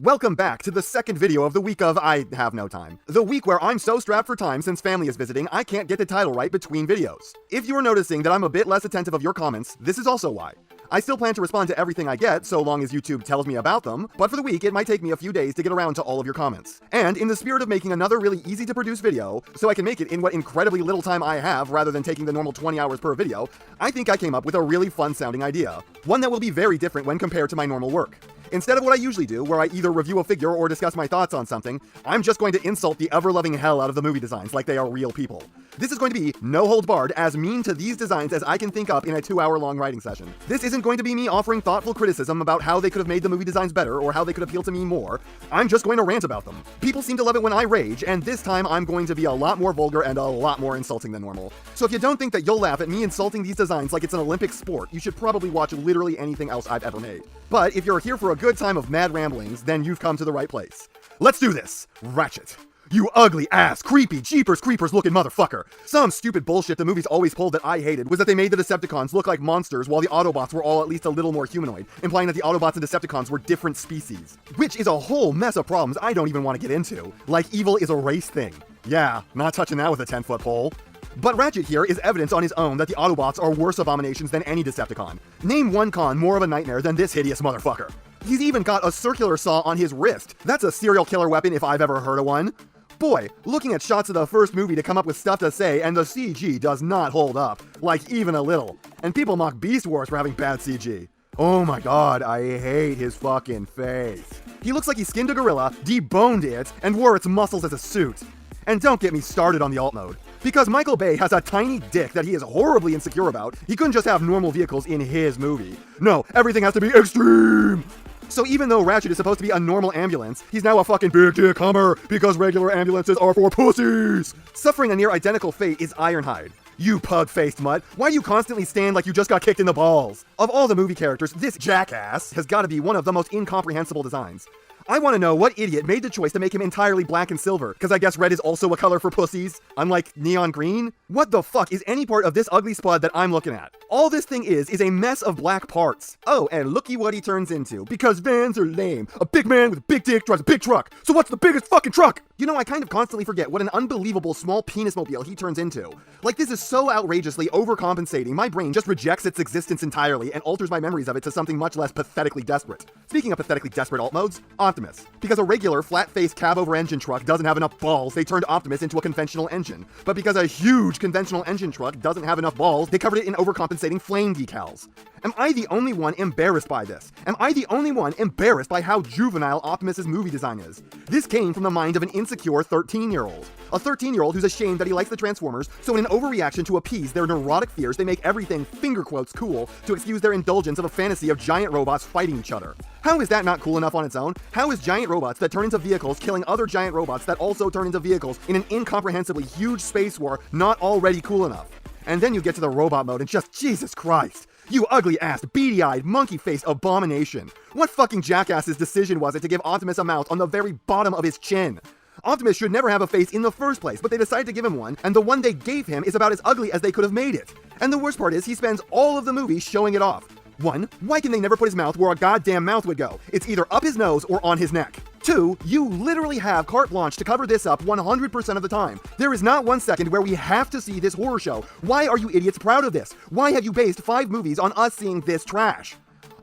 Welcome back to the second video of the week of I have no time. The week where I'm so strapped for time since family is visiting, I can't get the title right between videos. If you're noticing that I'm a bit less attentive of your comments, this is also why. I still plan to respond to everything I get, so long as YouTube tells me about them, but for the week, it might take me a few days to get around to all of your comments. And in the spirit of making another really easy to produce video, so I can make it in what incredibly little time I have rather than taking the normal 20 hours per video, I think I came up with a really fun sounding idea. One that will be very different when compared to my normal work. Instead of what I usually do, where I either review a figure or discuss my thoughts on something, I'm just going to insult the ever-loving hell out of the movie designs like they are real people. This is going to be, no holds barred, as mean to these designs as I can think up in a 2-hour-long writing session. This isn't going to be me offering thoughtful criticism about how they could have made the movie designs better or how they could appeal to me more. I'm just going to rant about them. People seem to love it when I rage, and this time I'm going to be a lot more vulgar and a lot more insulting than normal. So if you don't think that you'll laugh at me insulting these designs like it's an Olympic sport, you should probably watch literally anything else I've ever made. But if you're here for a good time of mad ramblings, then you've come to the right place. Let's do this! Ratchet. You ugly ass, creepy, jeepers creepers looking motherfucker. Some stupid bullshit the movies always pulled that I hated was that they made the Decepticons look like monsters while the Autobots were all at least a little more humanoid, implying that the Autobots and Decepticons were different species. Which is a whole mess of problems I don't even want to get into. Like evil is a race thing. Yeah, not touching that with a 10-foot pole. But Ratchet here is evidence on his own that the Autobots are worse abominations than any Decepticon. Name one con more of a nightmare than this hideous motherfucker. He's even got a circular saw on his wrist. That's a serial killer weapon if I've ever heard of one. Boy, looking at shots of the first movie to come up with stuff to say, and the CG does not hold up. Like, even a little. And people mock Beast Wars for having bad CG. Oh my god, I hate his fucking face. He looks like he skinned a gorilla, deboned it, and wore its muscles as a suit. And don't get me started on the alt mode. Because Michael Bay has a tiny dick that he is horribly insecure about, he couldn't just have normal vehicles in his movie. No, everything has to be extreme! So even though Ratchet is supposed to be a normal ambulance, he's now a fucking big dick Hummer because regular ambulances are for pussies! Suffering a near identical fate is Ironhide. You pug-faced mutt, why do you constantly stand like you just got kicked in the balls? Of all the movie characters, this jackass has got to be one of the most incomprehensible designs. I want to know what idiot made the choice to make him entirely black and silver, because I guess red is also a color for pussies, unlike neon green? What the fuck is any part of this ugly spud that I'm looking at? All this thing is a mess of black parts. Oh, and looky what he turns into, because vans are lame. A big man with a big dick drives a big truck, so what's the biggest fucking truck? You know, I kind of constantly forget what an unbelievable small penis mobile he turns into. Like, this is so outrageously overcompensating, my brain just rejects its existence entirely and alters my memories of it to something much less pathetically desperate. Speaking of pathetically desperate alt modes, Optimus. Because a regular, flat-faced cab-over-engine truck doesn't have enough balls, they turned Optimus into a conventional engine. But because a huge conventional engine truck doesn't have enough balls, they covered it in overcompensating flame decals. Am I the only one embarrassed by this? Am I the only one embarrassed by how juvenile Optimus's movie design is? This came from the mind of an insecure 13-year-old. A 13-year-old who's ashamed that he likes the Transformers, so in an overreaction to appease their neurotic fears, they make everything finger quotes cool to excuse their indulgence of a fantasy of giant robots fighting each other. How is that not cool enough on its own? How is giant robots that turn into vehicles killing other giant robots that also turn into vehicles in an incomprehensibly huge space war not already cool enough? And then you get to the robot mode and just, Jesus Christ. You ugly-ass, beady-eyed, monkey-faced abomination. What fucking jackass's decision was it to give Optimus a mouth on the very bottom of his chin? Optimus should never have a face in the first place, but they decided to give him one, and the one they gave him is about as ugly as they could have made it. And the worst part is, he spends all of the movie showing it off. 1. Why can they never put his mouth where a goddamn mouth would go? It's either up his nose or on his neck. 2. You literally have carte blanche to cover this up 100% of the time. There is not 1 second where we have to see this horror show. Why are you idiots proud of this? Why have you based 5 movies on us seeing this trash?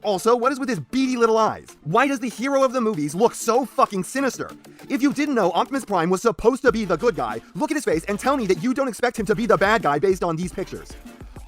Also, what is with his beady little eyes? Why does the hero of the movies look so fucking sinister? If you didn't know Optimus Prime was supposed to be the good guy, look at his face and tell me that you don't expect him to be the bad guy based on these pictures.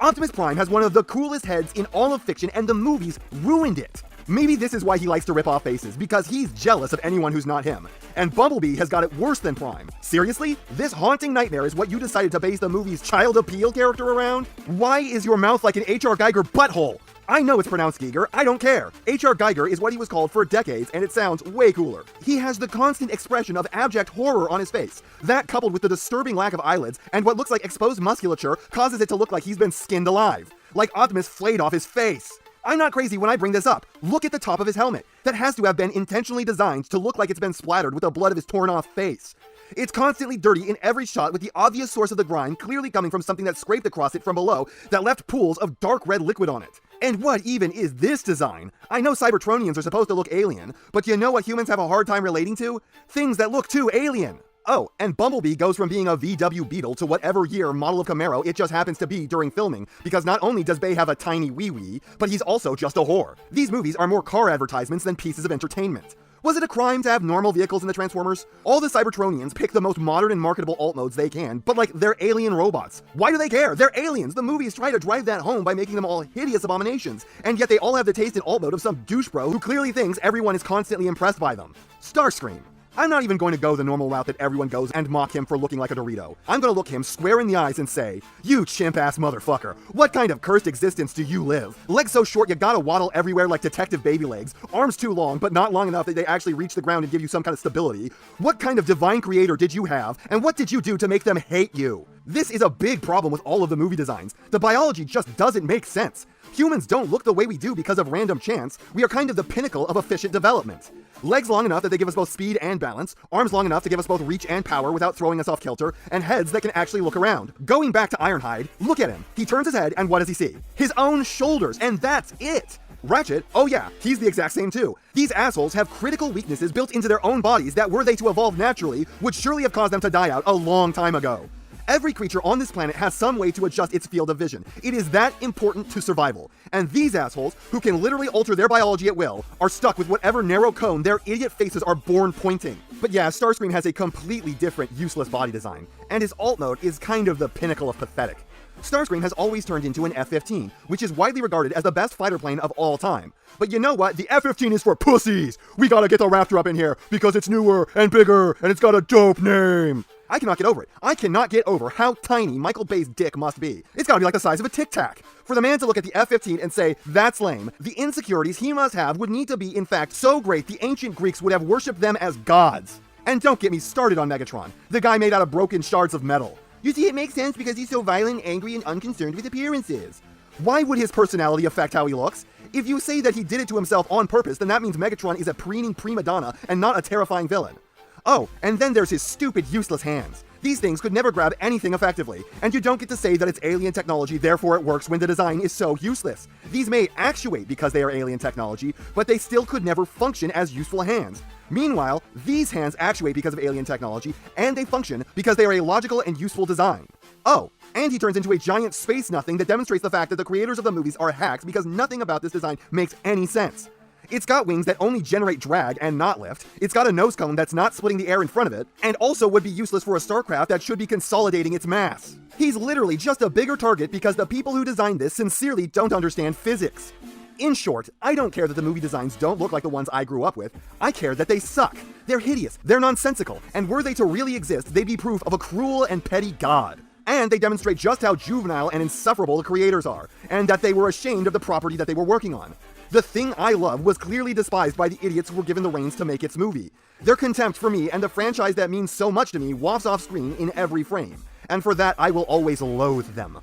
Optimus Prime has one of the coolest heads in all of fiction, and the movies ruined it. Maybe this is why he likes to rip off faces, because he's jealous of anyone who's not him. And Bumblebee has got it worse than Prime. Seriously? This haunting nightmare is what you decided to base the movie's child appeal character around? Why is your mouth like an H.R. Geiger butthole? I know it's pronounced Giger, I don't care. H.R. Geiger is what he was called for decades, and it sounds way cooler. He has the constant expression of abject horror on his face. That, coupled with the disturbing lack of eyelids, and what looks like exposed musculature, causes it to look like he's been skinned alive. Like Optimus flayed off his face. I'm not crazy when I bring this up. Look at the top of his helmet. That has to have been intentionally designed to look like it's been splattered with the blood of his torn off face. It's constantly dirty in every shot, with the obvious source of the grime clearly coming from something that scraped across it from below that left pools of dark red liquid on it. And what even is this design? I know Cybertronians are supposed to look alien, but you know what humans have a hard time relating to? Things that look too alien. Oh, and Bumblebee goes from being a VW Beetle to whatever year model of Camaro it just happens to be during filming, because not only does Bay have a tiny wee-wee, but he's also just a whore. These movies are more car advertisements than pieces of entertainment. Was it a crime to have normal vehicles in the Transformers? All the Cybertronians pick the most modern and marketable alt modes they can, but like, they're alien robots. Why do they care? They're aliens! The movies try to drive that home by making them all hideous abominations, and yet they all have the taste in alt mode of some douche bro who clearly thinks everyone is constantly impressed by them. Starscream. I'm not even going to go the normal route that everyone goes and mock him for looking like a Dorito. I'm gonna look him square in the eyes and say, "You chimp-ass motherfucker, what kind of cursed existence do you live? Legs so short you gotta waddle everywhere like Detective Baby Legs, arms too long but not long enough that they actually reach the ground and give you some kind of stability. What kind of divine creator did you have, and what did you do to make them hate you?" This is a big problem with all of the movie designs. The biology just doesn't make sense. Humans don't look the way we do because of random chance. We are kind of the pinnacle of efficient development. Legs long enough that they give us both speed and balance, arms long enough to give us both reach and power without throwing us off kilter, and heads that can actually look around. Going back to Ironhide, look at him. He turns his head and what does he see? His own shoulders, and that's it! Ratchet, oh yeah, he's the exact same too. These assholes have critical weaknesses built into their own bodies that, were they to evolve naturally, would surely have caused them to die out a long time ago. Every creature on this planet has some way to adjust its field of vision. It is that important to survival. And these assholes, who can literally alter their biology at will, are stuck with whatever narrow cone their idiot faces are born pointing. But yeah, Starscream has a completely different, useless body design, and his alt mode is kind of the pinnacle of pathetic. Starscream has always turned into an F-15, which is widely regarded as the best fighter plane of all time. But you know what? The F-15 is for pussies! We gotta get the Raptor up in here, because it's newer and bigger, and it's got a dope name! I cannot get over it. I cannot get over how tiny Michael Bay's dick must be. It's gotta be like the size of a Tic Tac. For the man to look at the F-15 and say, "That's lame," the insecurities he must have would need to be, in fact, so great the ancient Greeks would have worshipped them as gods. And don't get me started on Megatron, the guy made out of broken shards of metal. You see, it makes sense because he's so violent, angry, and unconcerned with appearances. Why would his personality affect how he looks? If you say that he did it to himself on purpose, then that means Megatron is a preening prima donna and not a terrifying villain. Oh, and then there's his stupid, useless hands. These things could never grab anything effectively, and you don't get to say that it's alien technology, therefore it works when the design is so useless. These may actuate because they are alien technology, but they still could never function as useful hands. Meanwhile, these hands actuate because of alien technology, and they function because they are a logical and useful design. Oh, and he turns into a giant space nothing that demonstrates the fact that the creators of the movies are hacks because nothing about this design makes any sense. It's got wings that only generate drag and not lift, it's got a nose cone that's not splitting the air in front of it, and also would be useless for a starcraft that should be consolidating its mass. He's literally just a bigger target because the people who designed this sincerely don't understand physics. In short, I don't care that the movie designs don't look like the ones I grew up with, I care that they suck. They're hideous, they're nonsensical, and were they to really exist, they'd be proof of a cruel and petty god. And they demonstrate just how juvenile and insufferable the creators are, and that they were ashamed of the property that they were working on. The thing I love was clearly despised by the idiots who were given the reins to make its movie. Their contempt for me and the franchise that means so much to me wafts off screen in every frame, and for that I will always loathe them.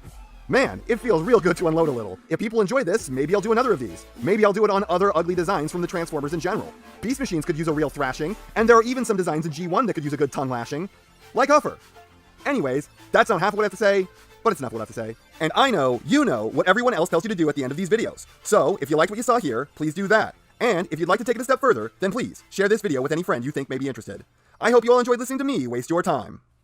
Man, it feels real good to unload a little. If people enjoy this, maybe I'll do another of these. Maybe I'll do it on other ugly designs from the Transformers in general. Beast Machines could use a real thrashing, and there are even some designs in G1 that could use a good tongue lashing. Like Huffer. Anyways, that's not half what I have to say, but it's enough what I have to say. And I know you know what everyone else tells you to do at the end of these videos. So, if you liked what you saw here, please do that. And if you'd like to take it a step further, then please, share this video with any friend you think may be interested. I hope you all enjoyed listening to me waste your time.